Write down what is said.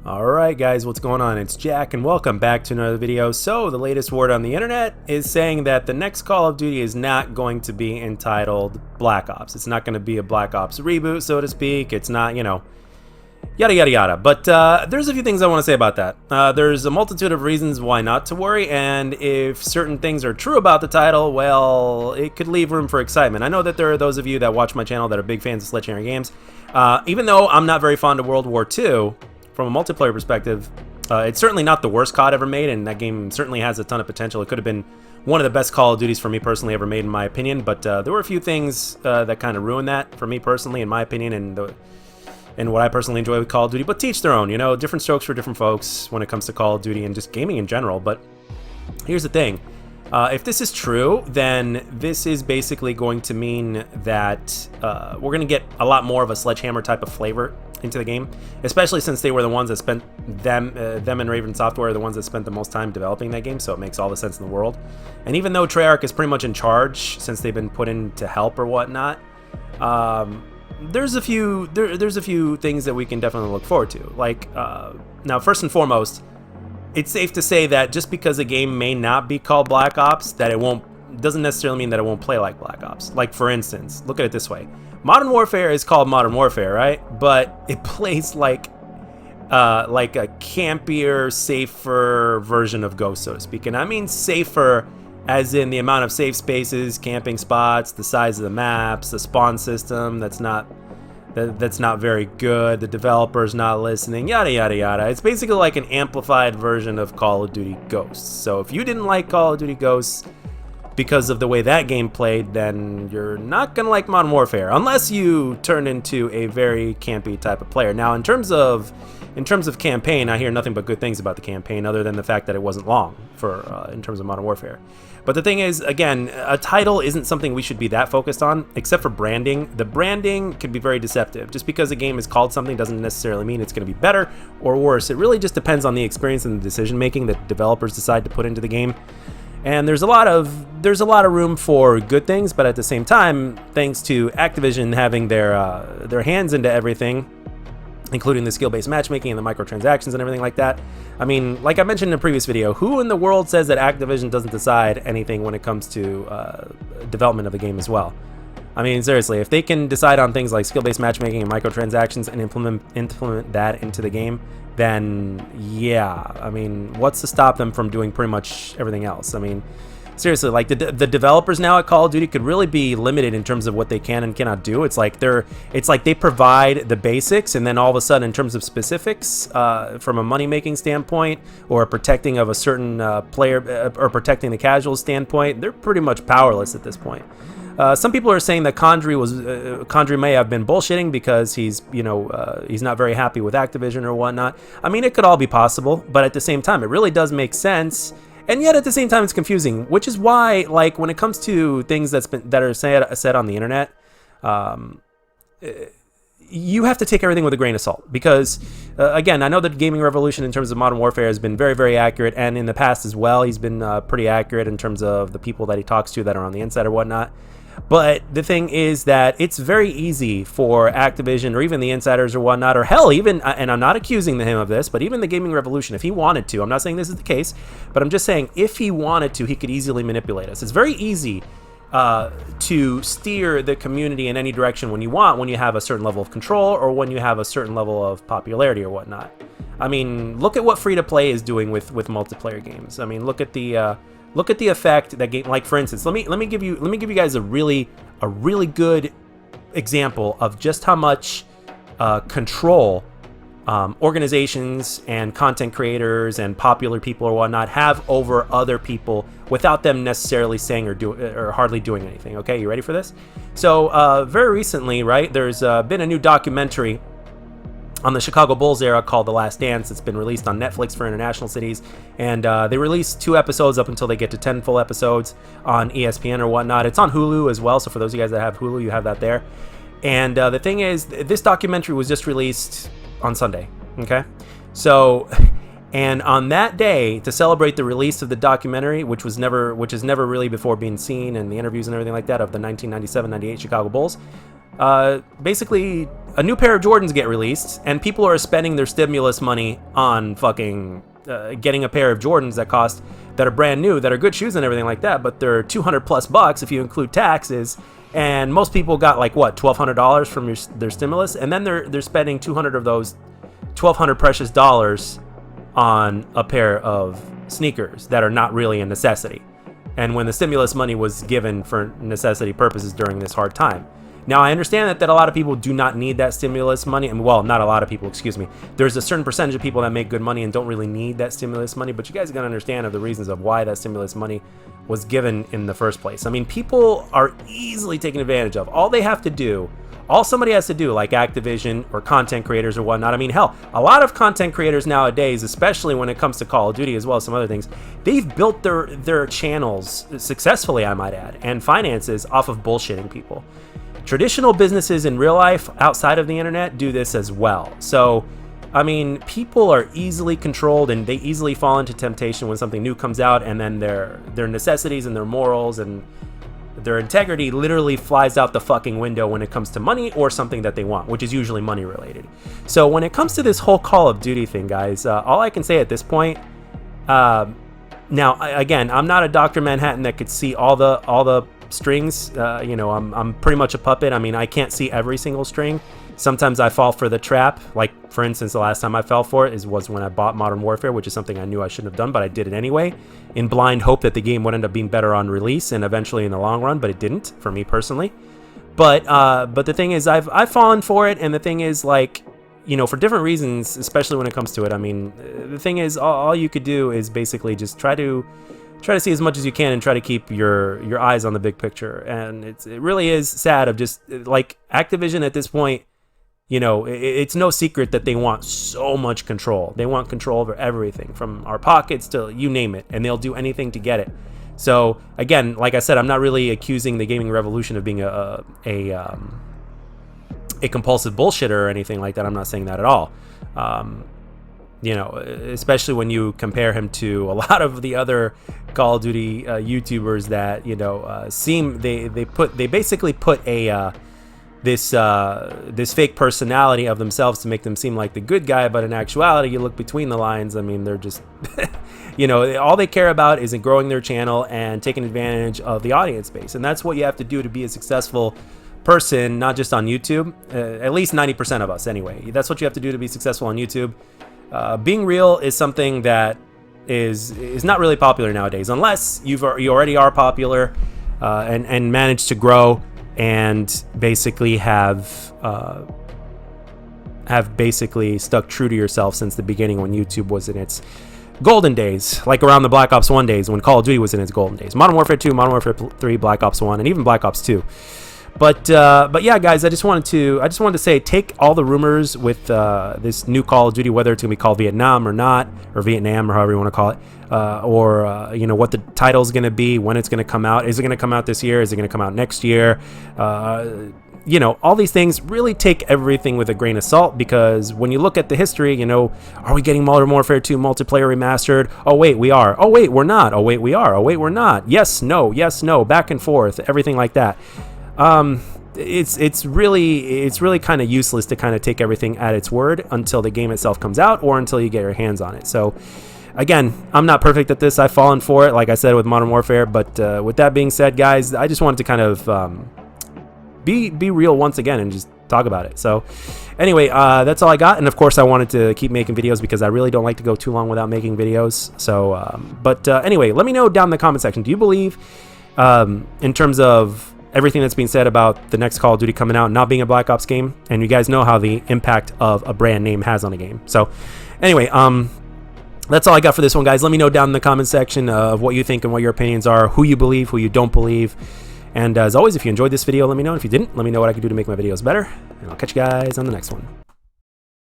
Alright guys, what's going on? It's Jack and welcome back to another video. So the latest word on the internet is saying that the next Call of Duty is not going to be entitled Black Ops. It's not going to be a Black Ops reboot, so to speak. It's not, yada yada yada. But there's a few things I want to say about that. There's a multitude of reasons why not to worry, and if certain things are true about the title, well, it could leave room for excitement. I know that there are those of you that watch my channel that are big fans of Sledgehammer games. Even though I'm not very fond of World War II, from a multiplayer perspective, it's certainly not the worst COD ever made, and that game certainly has a ton of potential. It could have been one of the best Call of Duties for me personally ever made, in my opinion, but there were a few things that kind of ruined that for me personally, in my opinion, and what I personally enjoy with Call of Duty. But teach their own, different strokes for different folks when it comes to Call of Duty and just gaming in general. But here's the thing. If this is true, then this is basically going to mean that we're going to get a lot more of a Sledgehammer type of flavor into the game, especially since they were the ones that spent them and Raven Software are the ones that spent the most time developing that game, so it makes all the sense in the world. And even though Treyarch is pretty much in charge since they've been put in to help or whatnot, there's a few things that we can definitely look forward to. Like now, first and foremost, it's safe to say that just because a game may not be called Black Ops, that doesn't necessarily mean that it won't play like Black Ops. Like, for instance, look at it this way. Modern Warfare is called Modern Warfare, right? But it plays like a campier, safer version of Ghost, so to speak. And I mean safer as in the amount of safe spaces, camping spots, the size of the maps, the spawn system that's not very good, the developer's not listening, yada yada yada. It's basically like an amplified version of Call of Duty Ghosts. So if you didn't like Call of Duty Ghosts because of the way that game played, then you're not gonna like Modern Warfare unless you turn into a very campy type of player. Now, in terms of campaign, I hear nothing but good things about the campaign, other than the fact that it wasn't long in terms of Modern Warfare. But the thing is, again, a title isn't something we should be that focused on, except for branding. The branding can be very deceptive. Just because a game is called something doesn't necessarily mean it's going to be better or worse. It really just depends on the experience and the decision making that developers decide to put into the game. And there's a lot of room for good things, but at the same time, thanks to Activision having their hands into everything, including the skill-based matchmaking and the microtransactions and everything like that. I mean, like I mentioned in a previous video, who in the world says that Activision doesn't decide anything when it comes to development of the game as well? I mean, seriously, if they can decide on things like skill-based matchmaking and microtransactions and implement that into the game, then yeah, I mean, what's to stop them from doing pretty much everything else? I mean, seriously, like the developers now at Call of Duty could really be limited in terms of what they can and cannot do. It's like they provide the basics, and then all of a sudden, in terms of specifics, from a money-making standpoint or protecting of a certain player or protecting the casual standpoint, they're pretty much powerless at this point. Some people are saying that Condry may have been bullshitting because he's not very happy with Activision or whatnot. I mean, it could all be possible, but at the same time, it really does make sense. And yet, at the same time, it's confusing, which is why, like, when it comes to things that are said on the internet, you have to take everything with a grain of salt. Because, again, I know that Gaming Revolution in terms of Modern Warfare has been very, very accurate, and in the past as well, he's been pretty accurate in terms of the people that he talks to that are on the inside or whatnot. But the thing is that it's very easy for Activision or even the insiders or whatnot, or hell, even, and I'm not accusing him of this, but even the Gaming Revolution, if he wanted to, I'm not saying this is the case, but I'm just saying if he wanted to, he could easily manipulate us. It's very easy to steer the community in any direction when you have a certain level of control or when you have a certain level of popularity or whatnot. I mean, look at what free-to-play is doing with multiplayer games. I mean, look at the effect that game. Like, for instance, let me give you guys a really good example of just how much control organizations and content creators and popular people or whatnot have over other people without them necessarily saying or hardly doing anything. Okay, you ready for this? So very recently, right, there's been a new documentary on the Chicago Bulls era called The Last Dance. It's been released on Netflix for international cities, and they release 2 episodes up until they get to 10 full episodes on ESPN or whatnot. It's on Hulu as well, so for those of you guys that have Hulu, you have that there. And the thing is, this documentary was just released on Sunday, okay? So, and on that day, to celebrate the release of the documentary, which has never really before been seen, and the interviews and everything like that of the 1997-98 Chicago Bulls, basically a new pair of Jordans get released, and people are spending their stimulus money on fucking getting a pair of Jordans that are brand new, that are good shoes and everything like that, but they're $200+ if you include taxes. And most people got like what, $1,200 from their stimulus, and then they're spending 200 of those 1,200 precious dollars on a pair of sneakers that are not really a necessity. And when the stimulus money was given for necessity purposes during this hard time. Now, I understand that a lot of people do not need that stimulus money. And well, not a lot of people, excuse me. There's a certain percentage of people that make good money and don't really need that stimulus money. But you guys are going to understand of the reasons of why that stimulus money was given in the first place. I mean, people are easily taken advantage of. All they have to do, all somebody has to do, like Activision or content creators or whatnot. I mean, hell, a lot of content creators nowadays, especially when it comes to Call of Duty as well as some other things, they've built their channels successfully, I might add, and finances off of bullshitting people. Traditional businesses in real life outside of the internet do this as well. So, I mean, people are easily controlled and they easily fall into temptation when something new comes out, and then their necessities and their morals and their integrity literally flies out the fucking window when it comes to money or something that they want, which is usually money related. So when it comes to this whole Call of Duty thing, guys, all I can say at this point, now again, I'm not a Dr. Manhattan that could see all the strings. You know, I'm pretty much a puppet. I mean, I can't see every single string. Sometimes I fall for the trap. Like, for instance, the last time I fell for it was when I bought Modern Warfare, which is something I knew I shouldn't have done, but I did it anyway, in blind hope that the game would end up being better on release and eventually in the long run, but it didn't, for me personally. But the thing is, I've fallen for it, and the thing is, like, you know, for different reasons, especially when it comes to it. I mean, the thing is, all you could do is basically just try to see as much as you can and try to keep your eyes on the big picture. And it really is sad of just, like, Activision at this point, you know, it's no secret that they want so much control. They want control over everything, from our pockets to you name it, and they'll do anything to get it. So again, like I said, I'm not really accusing the gaming revolution of being a compulsive bullshitter or anything like that. I'm not saying that at all. You know, especially when you compare him to a lot of the other Call of Duty YouTubers that, you know, they basically put this fake personality of themselves to make them seem like the good guy, but in actuality, you look between the lines, I mean, they're just you know, all they care about is growing their channel and taking advantage of the audience base. And that's what you have to do to be a successful person, not just on YouTube. At least 90% of us anyway. That's what you have to do to be successful on YouTube. Being real is something that is not really popular nowadays, unless you already are popular and managed to grow and basically have basically stuck true to yourself since the beginning, when YouTube was in its golden days, like around the Black Ops 1 days, when Call of Duty was in its golden days. Modern Warfare 2, Modern Warfare 3, Black Ops 1, and even Black Ops 2. But yeah, guys, I just wanted to say, take all the rumors with this new Call of Duty, whether it's gonna be called Vietnam or not, or Vietnam, or however you want to call it, or you know, what the title's gonna be, when it's gonna come out. Is it gonna come out this year? Is it gonna come out next year? You know, all these things, really take everything with a grain of salt, because when you look at the history, you know, are we getting Modern Warfare 2 multiplayer remastered? Oh wait, we are. Oh wait, we're not. Oh wait, we are. Oh wait, we're not. Yes, no, back and forth, everything like that. It's really kind of useless to kind of take everything at its word until the game itself comes out, or until you get your hands on it. So again, I'm not perfect at this. I've fallen for it, like I said, with Modern Warfare. But with that being said, guys, I just wanted to kind of be real once again and just talk about it. So anyway, that's all I got. And of course, I wanted to keep making videos because I really don't like to go too long without making videos. So but anyway, let me know down in the comment section, do you believe in terms of everything that's being said about the next Call of Duty coming out not being a Black Ops game? And you guys know how the impact of a brand name has on a game. So anyway, that's all I got for this one, guys. Let me know down in the comment section of what you think and what your opinions are, who you believe, who you don't believe. And as always, if you enjoyed this video, let me know. If you didn't, let me know what I can do to make my videos better. And I'll catch you guys on the next one.